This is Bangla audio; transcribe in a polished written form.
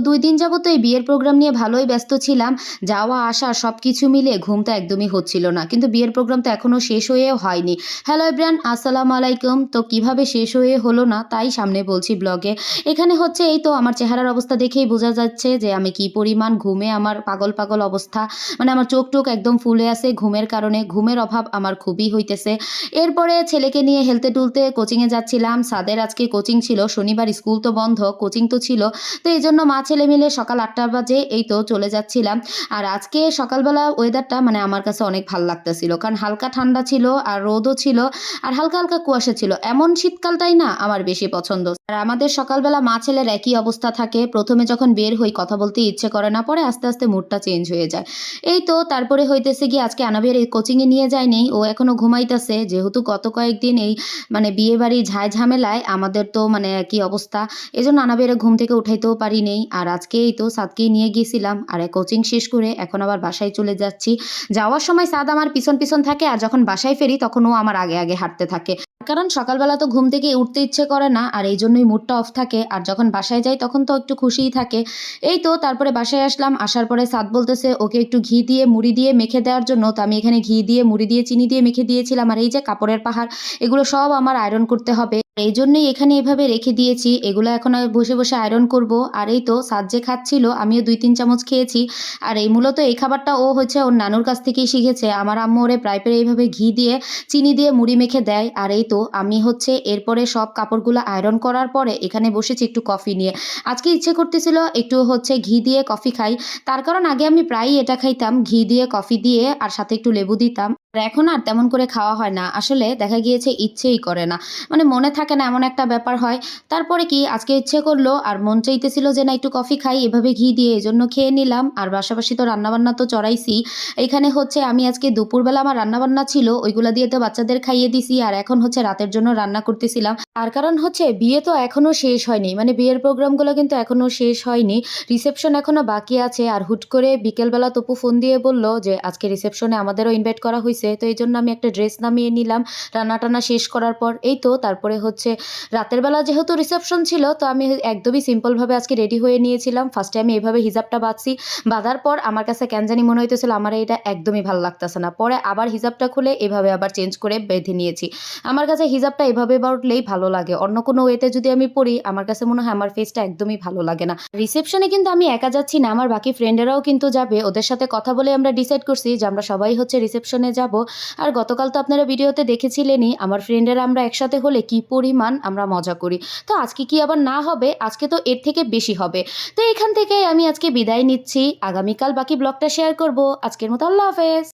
2 দিন যাবত এই বিয়ের প্রোগ্রাম নিয়ে ভালোই ব্যস্ত ছিলাম। যাওয়া আসা সবকিছু মিলিয়ে ঘুমটা একদমই হচ্ছিল না। কিন্তু বিয়ের প্রোগ্রাম তো এখনো শেষ হয়েও হয়নি। হ্যালো এভরিওয়ান, আসসালামু আলাইকুম। তো কিভাবে শেষ হয়ে হলো না তাই সামনে বলছি ব্লগে। এখানে হচ্ছে এই তো আমার চেহারার অবস্থা দেখেই বোঝা যাচ্ছে যে আমি কি পরিমাণ ঘুমে আমার পাগল, পাগল অবস্থা। মানে আমার চোখ-টোক একদম ফুলে আছে ঘুমের কারণে। ঘুমের অভাব আমার খুবই হইতেছে। এরপরে ছেলেকে নিয়ে হেলতে-দুলতে কোচিংয়ে যাচ্ছিলাম। সাদের আজকে কোচিং ছিল। শনিবার স্কুল তো বন্ধ, কোচিং তো ছিল। তো এইজন্য মা ছেলে মিলে সকাল ৮টা বাজে এই তো চলে যাচ্ছিলাম। আর আজকে সকালবেলা ওয়েদারটা মানে আমার কাছে অনেক ভাল লাগতেছিল। কারণ হালকা ঠান্ডা ছিল আর রোদও ছিল আর হালকা, হালকা কুয়াশা ছিল। এমন শীতকালটাই না আমার বেশি পছন্দ। আর আমাদের সকালবেলা মা ছেলের একই অবস্থা থাকে। ১ম এ যখন বের হই কথা বলতে ইচ্ছে করে না। পরে আস্তে, আস্তে মুডটা চেঞ্জ হয়ে যায়। এই তো তারপরে হইতেছে গিয়ে আজকে আনাবের এই কোচিংয়ে নিয়ে যায়নি। ও এখনো ঘুমাইতেছে। যেহেতু গত কয়েকদিন এই মানে বিয়েবাড়ি ঝাই-ঝামেলায় আমাদের তো মানে একই অবস্থা। এজন্য আনাবেরে ঘুম থেকে উঠাইতেও পারি নাই। আর আজকে এই তো সাদকেই নিয়ে গিয়েছিলাম। আর কোচিং শেষ করে এখন আবার বাসায় চলে যাচ্ছি। যাওয়ার সময় সাদ আমার পিছন, পিছন থাকে আর যখন বাসায় ফেরি তখন ও আমার আগে, আগে হাঁটতে থাকে। কারণ সকালবেলা তো ঘুম থেকে উঠতে ইচ্ছে করে না আর এইজন্যই মুডটা অফ থাকে। আর যখন বাসায় যাই তখন তো একটু খুশিই থাকে। এই তো তারপরে বাসায় আসলাম। আসার পরে সাদ বলতেছে ওকে একটু ঘি দিয়ে মুড়ি দিয়ে মেখে দেওয়ার জন্য। তো আমি এখানে ঘি দিয়ে, মুড়ি দিয়ে, চিনি দিয়ে মেখে দিয়েছিলাম। আর এই যে কাপড়ের পাহাড় এগুলো সব আমার আয়রন করতে হবে। এই জন্যই এখানে এভাবে রেখে দিয়েছি। এগুলো এখন বসে, বসে আয়রন করব। আর এই তো সাদ যে খাচ্ছিল আমিও ২-৩ চামচ খেয়েছি। আর এই মূলত এই খাবারটা ও হচ্ছে ওর নানুর কাছ থেকেই শিখেছে। আমার আম্মু ওরে প্রায় এইভাবে ঘি দিয়ে, চিনি দিয়ে মুড়ি মেখে দেয়। আর এই তো আমি হচ্ছে এরপরে সব কাপড়গুলো আয়রন করার পরে এখানে বসেছি একটু কফি নিয়ে। আজকে ইচ্ছে করতেছিল একটু হচ্ছে ঘি দিয়ে কফি খাই। তার কারণ আগে আমি প্রায়ই এটা খাইতাম ঘি দিয়ে কফি দিয়ে আর সাথে একটু লেবু দিতাম। আর এখন আর তেমন করে খাওয়া হয় না। আসলে দেখা গিয়েছে ইচ্ছেই করে না। মানে মনে থাকে না এমন একটা ব্যাপার হয়। তারপরে কি আজকে ইচ্ছে করলো আর মন চাইতেছিল যে না একটু কফি খাই এভাবে ঘি দিয়ে এজন্য খেয়ে নিলাম। আর পাশাপাশি তো রান্নাবান্না তো চড়াইছি। এইখানে হচ্ছে আমি আজকে দুপুরবেলা আমার রান্নাবান্না ছিল ওইগুলা দিয়ে তো বাচ্চাদের খাইয়ে দিছি। আর এখন হচ্ছে রাতের জন্য রান্না করতেছিলাম। তার কারণ হচ্ছে বিয়ে তো এখনো শেষ হয়নি। মানে বিয়ের প্রোগ্রামগুলো কিন্তু এখনো শেষ হয়নি। রিসেপশন এখনো বাকি আছে। আর হুট করে বিকেলবেলা তপু ফোন দিয়ে বলল যে আজকে রিসেপশনে আমাদেরও ইনভাইট করা হইছে। তো এইজন্য আমি একটা ড্রেস নামিয়ে নিলাম রান্না-টান্না শেষ করার পর। এই তো তারপরে হচ্ছে রাতের বেলা যেহেতু রিসেপশন ছিল তো আমি একদমই সিম্পলভাবে আজকে রেডি হয়ে নিয়েছিলাম। ফার্স্টে আমি এভাবে হিজাবটা বাঁধছি। বাঁধার পর আমার কাছে কেন জানি মনে হইতেছিল আমার এটা একদমই ভাল লাগতেছে না। পরে আবার হিজাবটা খুলে এভাবে আবার চেঞ্জ করে বেঁধে নিয়েছি। আমার কাছে হিজাবটা এভাবে বাঁধলেই ভালো লাগে। অন্য কোনো ওয়েতে যদি আমি পড়ি আমার কাছে মনে হয় আমার ফেসটা একদমই ভালো লাগে না। রিসেপশনে কিন্তু আমি একা যাচ্ছি না, আমার বাকি ফ্রেন্ডেরাও কিন্তু যাবে। ওদের সাথে কথা বলে আমরা ডিসাইড করছি যে আমরা সবাই হচ্ছে রিসেপশনে যাব। আর গতকাল তো আপনারা ভিডিওতে দেখেছিলেনই আমার ফ্রেন্ডেরা আমরা একসাথে হলে কি পরিমাণ আমরা মজা করি। তো আজকে কি আবার না হবে? আজকে তো এর থেকে বেশি হবে। তো এখান থেকে আমি আজকে বিদায় নিচ্ছি। আগামীকাল বাকি ব্লগটা শেয়ার করব। আজকের মতো আল্লাহ হাফেজ।